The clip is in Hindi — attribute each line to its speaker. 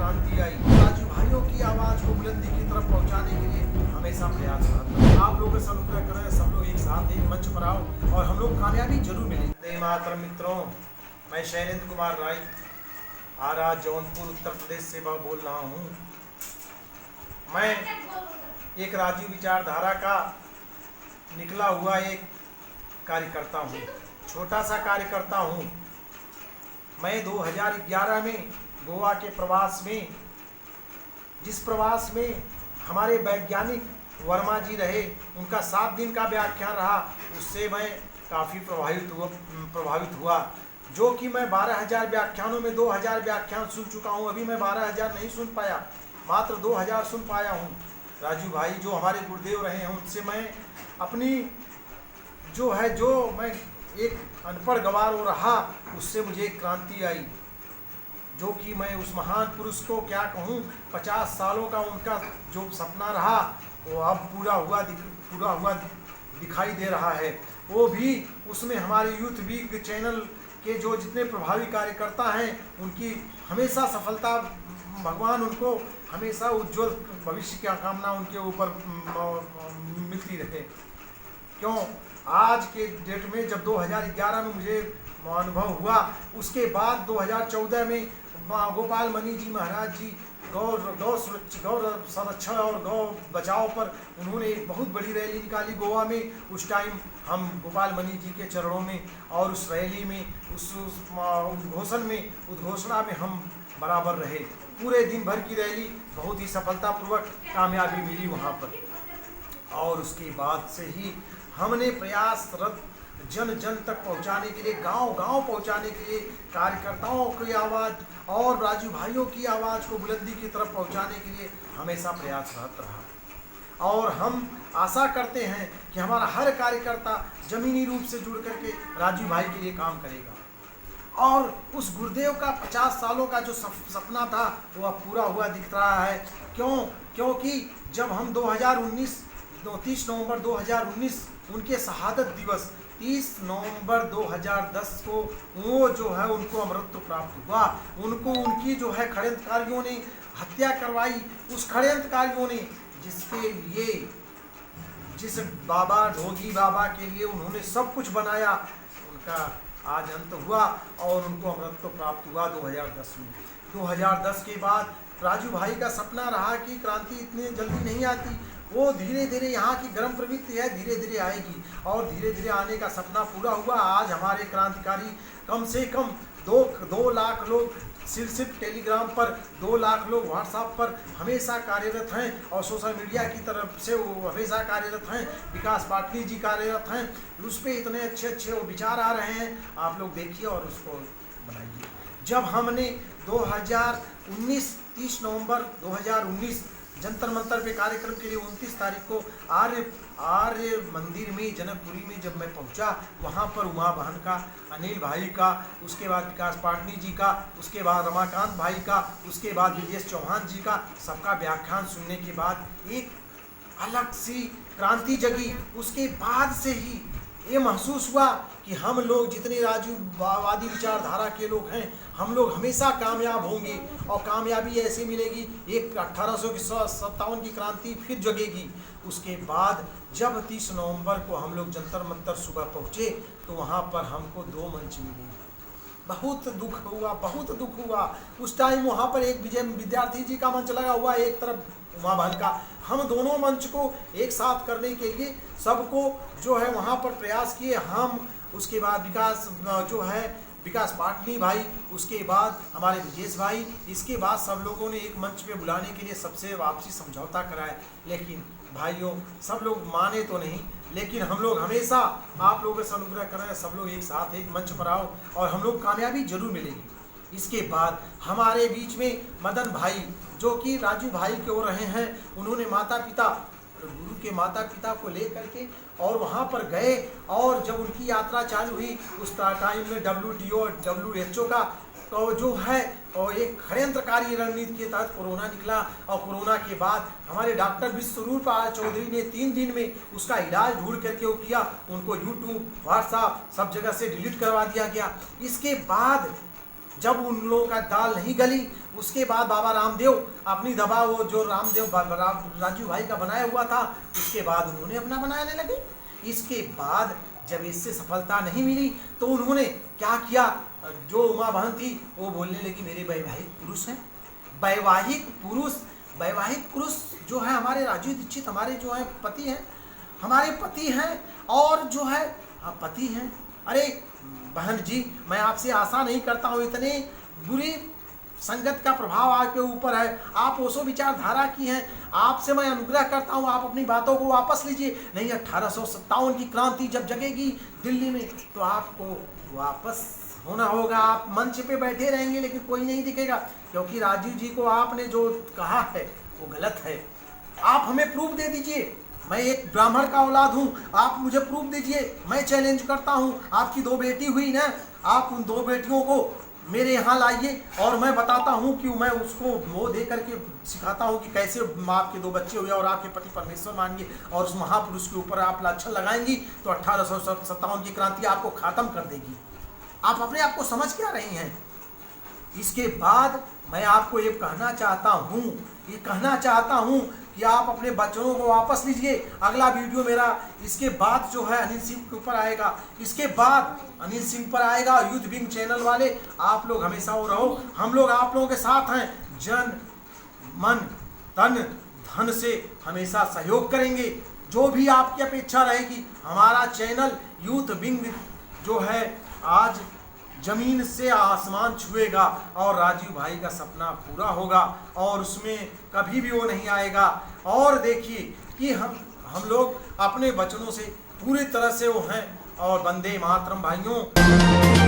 Speaker 1: क्रांति आई। राजू भाइयों की आवाज को बुलंदी की तरफ पहुंचाने के लिए हमेशा प्रयास करता हूं। आप लोग ऐसा अनुग्रह करें, सब लोग एक साथ एक मंच पर आओ और हम लोग कामयाबी जरूर मिलेंगे। वंदे मातरम मित्रों, मैं शैलेंद्र कुमार राय आरा जौनपुर उत्तर प्रदेश से बोल रहा हूँ। मैं एक राजू विचारधारा का निकला हुआ एक कार्यकर्ता हूँ, छोटा सा कार्यकर्ता हूँ। मैं 2011 में गोवा के प्रवास में, जिस प्रवास में हमारे वैज्ञानिक वर्मा जी रहे, उनका 7 दिन का व्याख्यान रहा, उससे मैं काफ़ी प्रभावित हुआ। जो कि मैं 12,000 व्याख्यानों में 2,000 व्याख्यान सुन चुका हूँ। अभी मैं 12,000 नहीं सुन पाया, मात्र 2,000 सुन पाया हूँ। राजू भाई जो हमारे गुरुदेव रहे हैं, उनसे मैं अपनी जो मैं एक अनपढ़ गवार हो रहा, उससे मुझे एक क्रांति आई, जो कि मैं उस महान पुरुष को क्या कहूँ, 50 सालों का उनका जो सपना रहा वो अब पूरा हुआ दिखाई दे रहा है। वो भी उसमें हमारे यूथ वीक चैनल के जो जितने प्रभावी कार्यकर्ता हैं, उनकी हमेशा सफलता, भगवान उनको हमेशा उज्जवल भविष्य की कामना उनके ऊपर मिलती रहे। क्यों, आज के डेट में जब 2011 में मुझे अनुभव हुआ, उसके बाद 2014 में गोपाल मणि जी महाराज जी गौ संरक्षण और गौ बचाव पर उन्होंने एक बहुत बड़ी रैली निकाली गोवा में। उस टाइम हम गोपाल मणि जी के चरणों में और उस रैली में, उस उद्घोषणा में हम बराबर रहे। पूरे दिन भर की रैली बहुत ही सफलतापूर्वक कामयाबी मिली वहाँ पर। और उसके बाद से ही हमने प्रयासरत जन जन तक पहुंचाने के लिए, गांव गांव पहुंचाने के लिए, कार्यकर्ताओं की आवाज़ और राजू भाइयों की आवाज़ को बुलंदी की तरफ पहुंचाने के लिए हमेशा प्रयासरत रहा। और हम आशा करते हैं कि हमारा हर कार्यकर्ता जमीनी रूप से जुड़ करके राजू भाई के लिए काम करेगा। और उस गुरुदेव का 50 सालों का जो सपना था वो अब पूरा हुआ दिख रहा है। क्योंकि जब हम 30 नवंबर 2019 उनके शहादत दिवस 30 नवंबर 2010 को वो जो है उनको अमरत्व प्राप्त हुआ। उनको उनकी जो है षड्यंत्रकारियों ने हत्या करवाई। उस षड्यंत्रकारियों ने जिसके लिए, जिस बाबा ढोगी बाबा के लिए उन्होंने सब कुछ बनाया, उनका आज अंत हुआ और उनको अमरत्व प्राप्त हुआ 2010 में। 2010 के बाद राजू भाई का सपना रहा कि क्रांति इतनी जल्दी नहीं आती, वो धीरे धीरे, यहाँ की गर्म प्रवृत्ति है, धीरे धीरे आएगी और धीरे धीरे आने का सपना पूरा हुआ। आज हमारे क्रांतिकारी कम से कम 2 लाख लोग सिर्फ टेलीग्राम पर, 2 लाख लोग व्हाट्सएप पर हमेशा कार्यरत हैं और सोशल मीडिया की तरफ से वो हमेशा कार्यरत हैं। विकास पाटनी जी कार्यरत हैं, उस पर इतने अच्छे वो विचार आ रहे हैं, आप लोग देखिए और उसको बनाइए। जब हमने 2019 30 नवंबर 2019 जंतर मंतर पे कार्यक्रम के लिए 29 तारीख को आर्य मंदिर में जनकपुरी में जब मैं पहुंचा, वहां पर उमा बहन का, अनिल भाई का, उसके बाद विकास पाटनी जी का, उसके बाद रमाकांत भाई का, उसके बाद ब्रजेश चौहान जी का, सबका व्याख्यान सुनने के बाद एक अलग सी क्रांति जगी। उसके बाद से ही ये महसूस हुआ कि हम लोग जितने राजूवादी विचारधारा के लोग हैं, हम लोग हमेशा कामयाब होंगे और कामयाबी ऐसे मिलेगी। एक 1857 की क्रांति फिर जगेगी। उसके बाद जब 30 नवंबर को हम लोग जंतर मंतर सुबह पहुँचे तो वहाँ पर हमको 2 मंच मिले। बहुत दुख हुआ। उस टाइम वहाँ पर एक विद्यार्थी जी का मंच लगा हुआ, एक तरफ उमा बहन का। हम दोनों मंच को एक साथ करने के लिए सबको जो है वहाँ पर प्रयास किए। हम उसके बाद विकास पाटनी भाई, उसके बाद हमारे ब्रजेश भाई, इसके बाद सब लोगों ने एक मंच पे बुलाने के लिए सबसे आपसी समझौता कराया। लेकिन भाइयों, सब लोग माने तो नहीं, लेकिन हम लोग हमेशा आप लोगों से अनुग्रह करें, सब लोग एक साथ एक मंच पर आओ और हम लोग कामयाबी जरूर मिलेगी। इसके बाद हमारे बीच में मदन भाई, जो कि राजू भाई के हो रहे हैं, उन्होंने गुरु के माता पिता को ले करके और वहाँ पर गए। और जब उनकी यात्रा चालू हुई, उस टाइम में WTO और WHO का तो जो है और एक षड्यंत्रकारी रणनीति के तहत कोरोना निकला। और कोरोना के बाद हमारे डॉक्टर विश्वरूप चौधरी ने 3 दिन में उसका इलाज ढूंढ करके वो किया। उनको YouTube, व्हाट्सएप सब जगह से डिलीट करवा दिया गया। इसके बाद जब उन लोगों का दाल नहीं गली, उसके बाद बाबा रामदेव अपनी दवा, वो जो रामदेव राजू भाई का बनाया हुआ था, उसके बाद उन्होंने अपना बनाने लगे। इसके बाद जब इससे सफलता नहीं मिली तो उन्होंने क्या किया, जो उमा बहन थी वो बोलने लगी मेरे वैवाहिक पुरुष हैं। वैवाहिक पुरुष जो है हमारे राजू दीक्षित, हमारे जो है पति हैं, हमारे पति हैं और जो है पति हैं। अरे बहन जी, मैं आपसे आशा नहीं करता हूँ, इतने बुरी संगत का प्रभाव आपके ऊपर है, आप ओशो विचारधारा की हैं, आपसे मैं अनुग्रह करता हूँ, आप अपनी बातों को वापस लीजिए। नहीं, 1857 की क्रांति जब जगेगी दिल्ली में तो आपको वापस होना होगा। आप मंच पे बैठे रहेंगे लेकिन कोई नहीं दिखेगा, क्योंकि राजीव जी को आपने जो कहा है वो गलत है। आप हमें प्रूफ दे दीजिए, मैं एक ब्राह्मण का औलाद हूँ, आप मुझे प्रूफ दीजिए। मैं चैलेंज करता हूँ, आपकी 2 बेटी हुई ना, आप उन 2 बेटियों को मेरे यहाँ लाइए और मैं बताता हूँ कि मैं उसको वो दे करके सिखाता हूँ कि कैसे आपके 2 बच्चे हुए और आपके पति परमेश्वर मानिए और उस महापुरुष के ऊपर आप लाछन लगाएंगी तो 1857 की क्रांति आपको खत्म कर देगी। आप अपने आप को समझ क्या रही हैं? इसके बाद मैं आपको ये कहना चाहता हूँ कि आप अपने बच्चों को वापस लीजिए। अगला वीडियो मेरा इसके बाद जो है अनिल सिंह के ऊपर आएगा, इसके बाद अनिल सिंह पर आएगा। यूथ विंग चैनल वाले आप लोग हमेशा वो रहो, हम लोग आप लोगों के साथ हैं। जन मन तन धन से हमेशा सहयोग करेंगे। जो भी आपकी अपेक्षा रहेगी, हमारा चैनल यूथ विंग जो है आज जमीन से आसमान छुएगा और राजीव भाई का सपना पूरा होगा और उसमें कभी भी वो नहीं आएगा। और देखिए कि हम लोग अपने वचनों से पूरी तरह से वो हैं। और वंदे मातरम भाइयों।